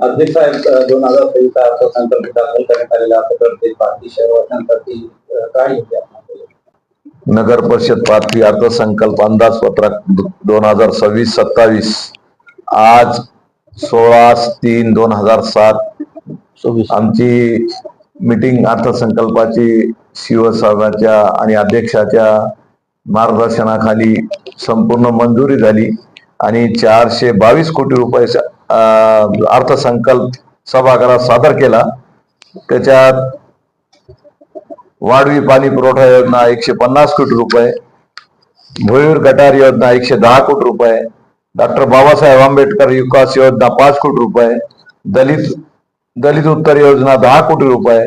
अध्यक्ष साहेब 2023 अर्थसंकल्प दाखल करण्यात आलेला प्रत्येक पार्टी शहरवासियांसाठी काय होते? नगर परिषद पाथरी अर्थसंकल्प अंदाजपत्रक 2026-27 आज 16/3/2007 आमची मीटिंग अर्थसंकल्पाची शिवसाहेबांच्या आणि अध्यक्षाच्या मार्गदर्शनाखाली संपूर्ण मंजुरी झाली आणि 422 कोटी रुपये अर्थसंकल्प सभागृहात सादर केला। त्याच्यात वाढवी पाणी पुरवठा योजना 150 कोटी रुपये, भुईर गटार योजना 110 कोटी रुपये, डॉक्टर बाबासाहेब आंबेडकर विकास योजना 5 कोटी रुपये, दलित उत्तर योजना 10 कोटी रुपये,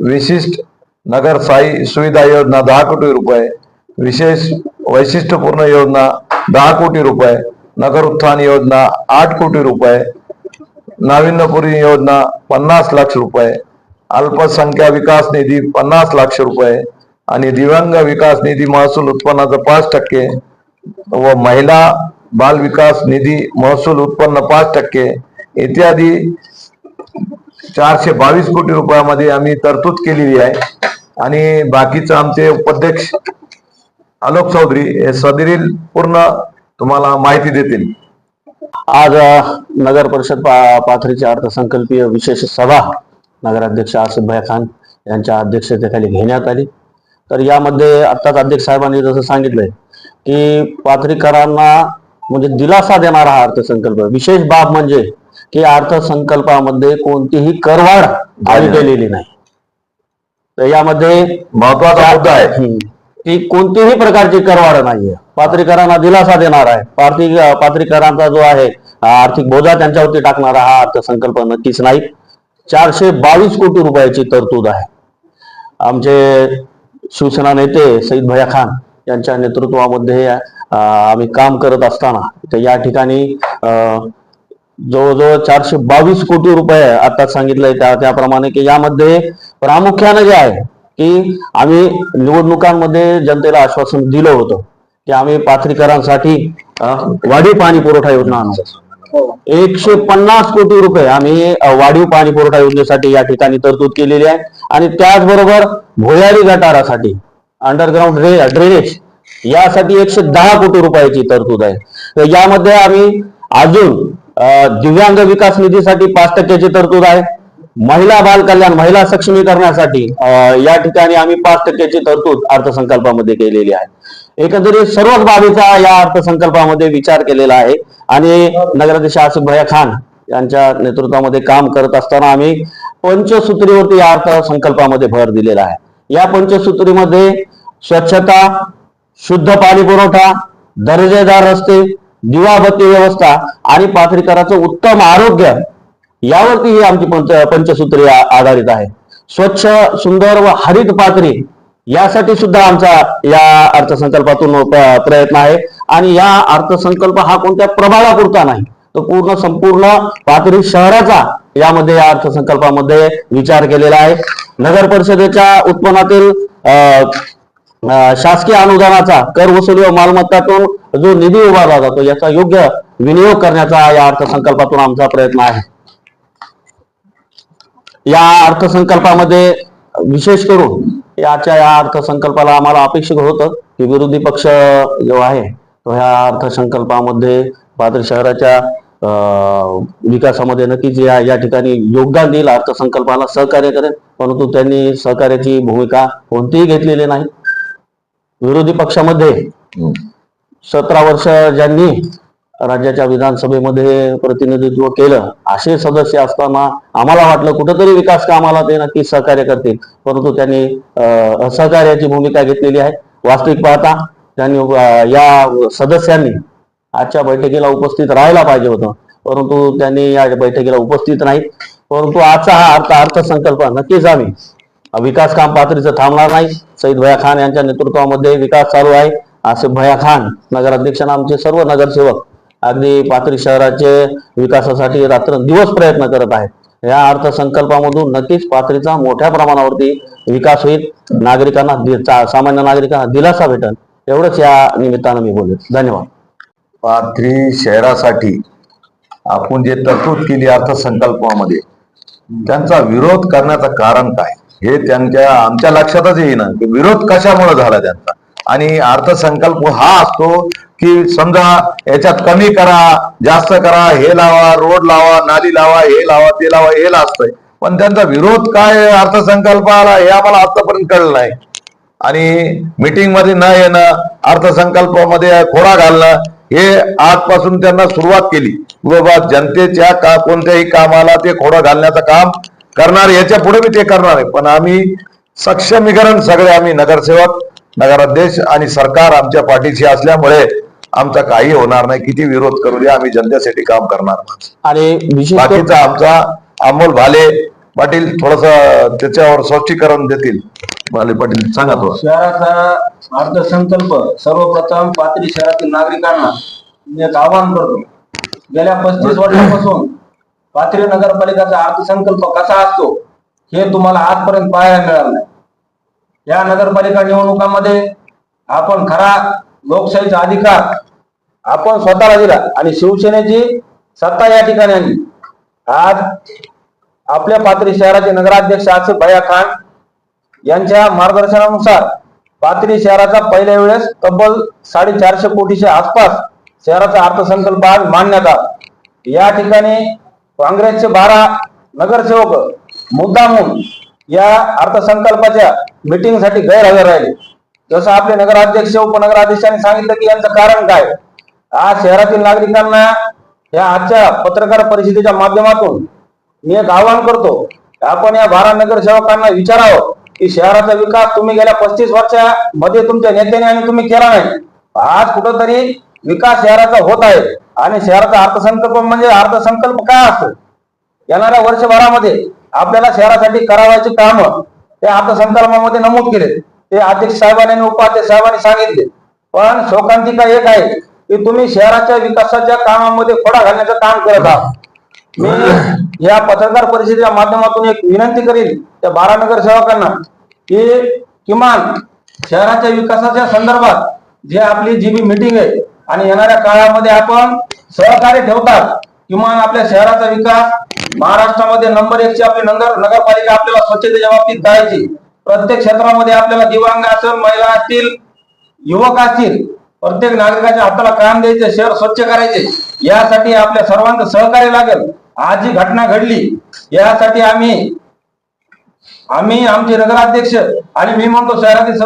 विशिष्ट नगर सुविधा योजना 10 कोटी रुपये, विशेष वैशिष्ट्यपूर्ण योजना 10 कोटी रुपये, नगर उत्थान योजना 8 कोटी रुपये, नाविन्यपूर्ण योजना 50 लाख रुपये, अल्पसंख्याक विकास निधी 50 लाख रुपये आणि दिव्यांग विकास निधी महसूल उत्पन्नाचं 5% व महिला बाल विकास निधी महसूल उत्पन्न 5% इत्यादी 422 कोटी रुपयामध्ये आम्ही तरतूद केलेली आहे। आणि बाकीचं आमचे उपाध्यक्ष आलोक चौधरी हे सदरील पूर्ण तुम्हाला माहिती देतील। आज नगर परिषद पाथरीची अर्थसंकल्पीय विशेष सभा नगराध्यक्ष आसिफ भाई खान यांच्या अध्यक्षतेखाली घेण्यात आली। तर यामध्ये आत्ताच अध्यक्ष साहेबांनी जसं सांगितलंय की पाथरीकरांना म्हणजे दिलासा देणारा हा अर्थसंकल्प। विशेष बाब म्हणजे की अर्थसंकल्पामध्ये कोणतीही करवाढ आली गेलेली नाही। तर यामध्ये महत्वाचा मुद्दा आहे की कोणतीही प्रकारची करवाढ नाहीये। पाथरीकरांना दिलासा देणार आहे। पाथरीकरांचा जो आहे आर्थिक बोजा त्यांच्यावरती टाकणारा हा अर्थसंकल्प नक्कीच नाही। 422 कोटी रुपयाची तरतूद आहे। आमचे शिवसेना नेते सईद भैया खान यांच्या नेतृत्वामध्ये आम्ही काम करत असताना तर या ठिकाणी जवळजवळ 422 कोटी रुपये आता सांगितलंय त्याप्रमाणे की यामध्ये प्रामुख्याने जे आहे की आम्ही निवडणुकांमध्ये जनतेला आश्वासन दिलं होतं की आम्ही पाथरीकरांसाठी वाढीव पाणी पुरवठा योजना आणू। 150 कोटी रुपये आम्ही वाढीव पाणी पुरवठा योजनेसाठी या ठिकाणी तरतूद केलेली आहे। आणि त्याचबरोबर भुयारी गटारासाठी अंडरग्राउंड ड्रेनेज यासाठी 110 कोटी रुपयाची तरतूद आहे। तर यामध्ये आम्ही अजून दिव्यांग विकास निधीसाठी 5%ची तरतूद आहे। महिला बाल कल्याण महिला सक्षमीकरणासाठी या ठिकाणी आम्ही 5%ची तरतूद अर्थसंकल्पामध्ये केलेली आहे। एकंदरीत सर्वच बाबीचा या अर्थसंकल्पामध्ये विचार केलेला आहे आणि नगराध्यक्ष आसिफ भैया खान यांच्या नेतृत्वामध्ये काम करत असताना आम्ही पंचसूत्रीवरती या अर्थसंकल्पामध्ये भर दिलेला आहे। या पंचसूत्रीमध्ये स्वच्छता, शुद्ध पाणी पुरवठा, दर्जेदार रस्ते, दिवाबत्ती व्यवस्था आणि पाथरीकरांचं उत्तम आरोग्य यावरती ही आमची पंचसूत्री आधारित आहे। स्वच्छ, सुंदर व हरित पाथरी यासाठी सुद्धा आमचा या अर्थसंकल्पातून प्रयत्न आहे। आणि या अर्थसंकल्प हा कोणत्या प्रभागापुरता नाही, तो संपूर्ण पाथरी शहराचा यामध्ये या अर्थसंकल्पामध्ये विचार केलेला आहे। नगर परिषदेच्या उत्पन्नातील शासकीय अनुदानाचा कर वसुली व मालमत्तातून जो निधी उभारला जातो याचा योग्य विनियोग करण्याचा या अर्थसंकल्पातून आमचा प्रयत्न आहे। या अर्थसंकल्पामध्ये विशेष करून या अर्थसंकल्पाला आम्हाला अपेक्षित होतं की विरोधी पक्ष जो आहे तो ह्या अर्थसंकल्पामध्ये पाथरी शहराच्या विकासामध्ये नक्कीच या ठिकाणी योगदान देईल, अर्थसंकल्पाला सहकार्य करेल, परंतु त्यांनी सहकार्याची भूमिका कोणतीही घेतलेली नाही। विरोधी पक्षामध्ये 17 वर्ष ज्यांनी राज्याच्या विधानसभेमध्ये प्रतिनिधित्व केलं असे सदस्य असताना आम्हाला वाटलं कुठेतरी विकास कामाला ते नक्कीच सहकार्य करतील, परंतु त्यांनी असहकार्याची भूमिका घेतलेली आहे। वास्तविक पाहता त्यांनी या सदस्यांनी आजच्या बैठकीला उपस्थित राहायला पाहिजे होतं, परंतु त्यांनी या बैठकीला उपस्थित नाहीत। परंतु आजचा हा अर्थसंकल्प नक्कीच आम्ही विकास काम पाथरीचं थांबणार नाही। सईद भैया खान यांच्या नेतृत्वामध्ये विकास चालू आहे। आसिफ भैया खान नगराध्यक्षांना आमचे सर्व नगरसेवक अगदी पाथरी शहराचे विकासासाठी रात्रंदिवस प्रयत्न करत आहेत। या अर्थसंकल्पामधून नक्कीच पाथरीचा मोठ्या प्रमाणावरती विकास होईल, नागरिकांना सामान्य नागरिकांना दिलासा भेटेल, एवढंच या निमित्तानं मी बोलेन। धन्यवाद। पाथरी शहरासाठी आपण जे तरतूद केली अर्थसंकल्पामध्ये त्यांचा विरोध करण्याचं कारण काय हे आमच्या लक्षातच येईना की विरोध कशामुळे झाला त्यांचा. आणि अर्थसंकल्प हा असतो की समजा याच्यात कमी करा, जास्त करा, हे लावा, रोड लावा, नाली लावा, हे लावा, ते लावा, हे असतंय. पण त्यांचा विरोध काय अर्थसंकल्पाला हे आम्हाला आतापर्यंत कळलं नाही. आणि मीटिंग मध्ये न येणं, अर्थसंकल्पामध्ये खोडा घालणं, हे आजपासून त्यांना सुरुवात केली. बाबा जनतेच्या कोणत्याही कामाला ते खोडा घालण्याचं काम करणार, याच्या पुढे मी ते करणार आहे. पण आम्ही सक्षमीकरण सगळे आम्ही नगरसेवक, नगराध्यक्ष आणि सरकार आमच्या पाठीशी असल्यामुळे आमचा काही होणार नाही. किती विरोध करू दे, आम्ही जनतेसाठी काम करणार. आणि बाकीचा आमचा अमोल भाले पाटील थोडस त्याच्यावर स्पष्टीकरण देतील. भाले पाटील सांगा थोडं. शहराचा अर्थसंकल्प सर्वप्रथम पाथरी शहरातील नागरिकांना मी एक आवाहन करतो. गेल्या 35 वर्षांपासून पाथरी नगरपालिकेचा अर्थसंकल्प कसा असतो हे तुम्हाला आजपर्यंत पाहायला मिळालं नाही. या नगरपालिका निवडणुकांमध्ये आपण खरा लोकशाहीचा अधिकार आपण स्वतःला दिला आणि शिवसेनेची सत्ता या ठिकाणी आली. आज आपल्या पाथरी शहराचे नगराध्यक्ष आसिफ भैया खान यांच्या मार्गदर्शनानुसार पाथरी शहराचा पहिल्या वेळेस तब्बल 450 कोटीच्या आसपास शहराचा अर्थसंकल्प आज मांडण्यात आला. या ठिकाणी काँग्रेसचे 12 नगरसेवक मुद्दामून या अर्थसंकल्पाच्या मीटिंगसाठी गैरहजर राहिले. जसं आपले नगराध्यक्ष उपनगराध्यक्षांनी सांगितलं की यांचं कारण काय. आज शहरातील नागरिकांना या आजच्या पत्रकार परिषदेच्या माध्यमातून मी एक आवाहन करतो, आपण या 12 नगरसेवकांना विचारावं की शहराचा विकास तुम्ही गेल्या 35 वर्षामध्ये तुमच्या नेत्याने आणि तुम्ही केला नाही. आज कुठंतरी विकास शहराचा होत आहे आणि शहराचा अर्थसंकल्प म्हणजे अर्थसंकल्प काय असतो. येणाऱ्या वर्षभरामध्ये आपल्याला शहरासाठी करावायची कामं त्या अर्थसंकल्पामध्ये नमूद केले. ते अध्यक्ष साहेबांनी आणि उपाध्यक्ष साहेबांनी सांगितले. पण शोकांतिका एक आहे की तुम्ही शहराच्या विकासाच्या कामामध्ये खोडा घालण्याचं काम करत आहात. मी या पत्रकार परिषदेच्या माध्यमातून एक विनंती करीन त्या 12 नगरसेवकांना की किमान शहराच्या विकासाच्या संदर्भात जी मीटिंग आहे आणि येणाऱ्या काळामध्ये आपण सहकार्य ठेवतात, किमान आपल्या शहराचा विकास महाराष्ट्रामध्ये नंबर 1 ची आपली नगरपालिका आपल्याला स्वच्छतेच्या बाबतीत करायची. प्रत्येक क्षेत्रामध्ये आपल्याला दिव्यांग असेल, महिला असतील, युवक असतील, प्रत्येक नागरिकाच्या हाताला काम द्यायचे, शहर स्वच्छ करायचे. यासाठी आपल्या सर्वांचं सहकार्य लागेल. आज जी घटना घडली यासाठी आम्ही आमचे नगराध्यक्ष आणि मी म्हणतो शहरातील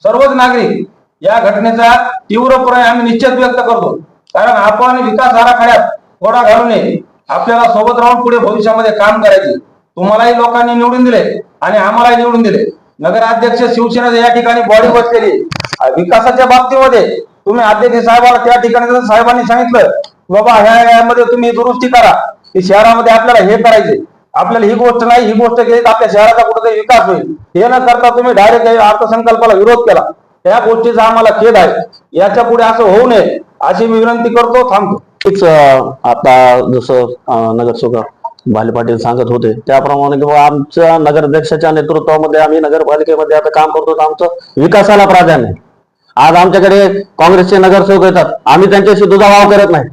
सर्वच नागरिक या घटनेचा तीव्रपणे आम्ही निश्चित व्यक्त करतो. कारण आपण विकास आराखड्यात खोडा घालू नये. आपल्याला सोबत राहून पुढे भविष्यामध्ये काम करायचे. तुम्हालाही लोकांनी निवडून दिले आणि आम्हालाही निवडून दिले. नगराध्यक्ष शिवसेनेच्या या ठिकाणी बॉडी बसलेली विकासाच्या बाबतीमध्ये तुम्ही अध्यक्ष साहेबाला त्या ठिकाणी साहेबांनी सांगितलं बाबा ह्यामध्ये तुम्ही दुरुस्ती करा की शहरामध्ये आपल्याला हे करायचे, आपल्याला ही गोष्ट नाही, ही गोष्ट केली तर आपल्या शहराचा कुठेतरी विकास होईल. हे न करता तुम्ही डायरेक्ट अर्थसंकल्पाला विरोध केला. त्या गोष्टीचा आम्हाला खेद आहे. याच्या पुढे असं होऊ नये अशी मी विनंती करतो. थांबतो. आता जसं नगरसेवक भाले पाटील सांगत होते त्याप्रमाणे किंवा आमच्या नगराध्यक्षाच्या नेतृत्वामध्ये आम्ही नगरपालिकेमध्ये आता काम करतो, आमचं विकासाला प्राधान्य. आज आमच्याकडे काँग्रेसचे नगरसेवक येतात, आम्ही त्यांच्याशी दुजाभाव करत नाही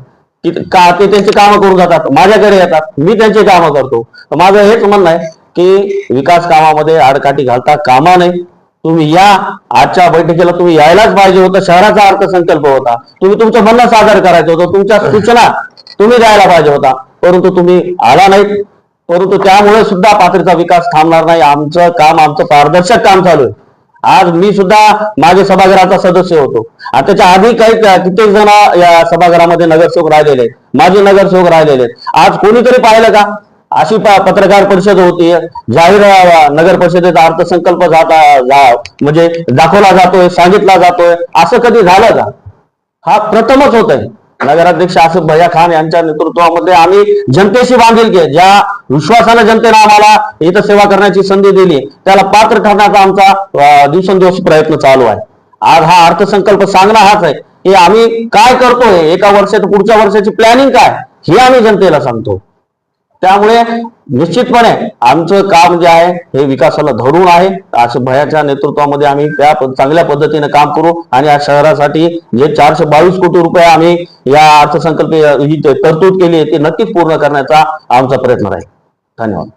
की ते त्यांची कामं करून जातात, माझ्याकडे येतात, मी त्यांची कामं करतो. माझं हेच म्हणणं आहे की विकास कामामध्ये आडकाठी घालता कामा नये. तुम्ही या आजच्या बैठकीला तुम्ही यायलाच पाहिजे होतं. शहराचा अर्थसंकल्प होता, तुम्ही तुमचं म्हणणं सादर करायचं होतं, तुमच्या सूचना तुम्ही द्यायला पाहिजे होता, परंतु तुम्ही आला नाहीत. परंतु त्यामुळे सुद्धा पाथरीचा विकास थांबणार नाही. आमचं पारदर्शक काम चालू आहे. आज मी सुद्धा माझ्या सभागृहाचा सदस्य होतो. आता त्याच्या आधी कित्येक जण या सभागृहामध्ये नगरसेवक राहिलेले, माजी नगरसेवक राहिलेले. आज कोणीतरी पाहिलं का अशी पत्रकार परिषद होती, जाहीर नगर परिषदेचा अर्थसंकल्प म्हणजे दाखवला जातोय, सांगितला जातोय, असं कधी झालं का? हा प्रथमच होत आहे. नगराध्यक्ष आसिफ भैया खान यांच्या नेतृत्वामध्ये आम्ही जनतेशी बांधिलकी आहे, ज्या विश्वासाने जनतेने आम्हाला इथं सेवा करण्याची संधी दिली त्याला पात्र ठरण्याचा आमचा दिवसेंदिवस प्रयत्न चालू आहे. आज हा अर्थसंकल्प सांगणं हाच आहे की आम्ही काय करतोय, एका वर्षात पुढच्या वर्षाची प्लॅनिंग काय हे आम्ही जनतेला सांगतो. त्यामुळे निश्चितपणे आमचं काम जे आहे हे विकासाला धरून आहे. असं भयाच्या नेतृत्वामध्ये आम्ही त्या चांगल्या पद्धतीने काम करू आणि या शहरासाठी जे 422 कोटी रुपये आम्ही या अर्थसंकल्प ही तरतूद केली आहे ती नक्कीच पूर्ण करण्याचा आमचा प्रयत्न राहील. धन्यवाद.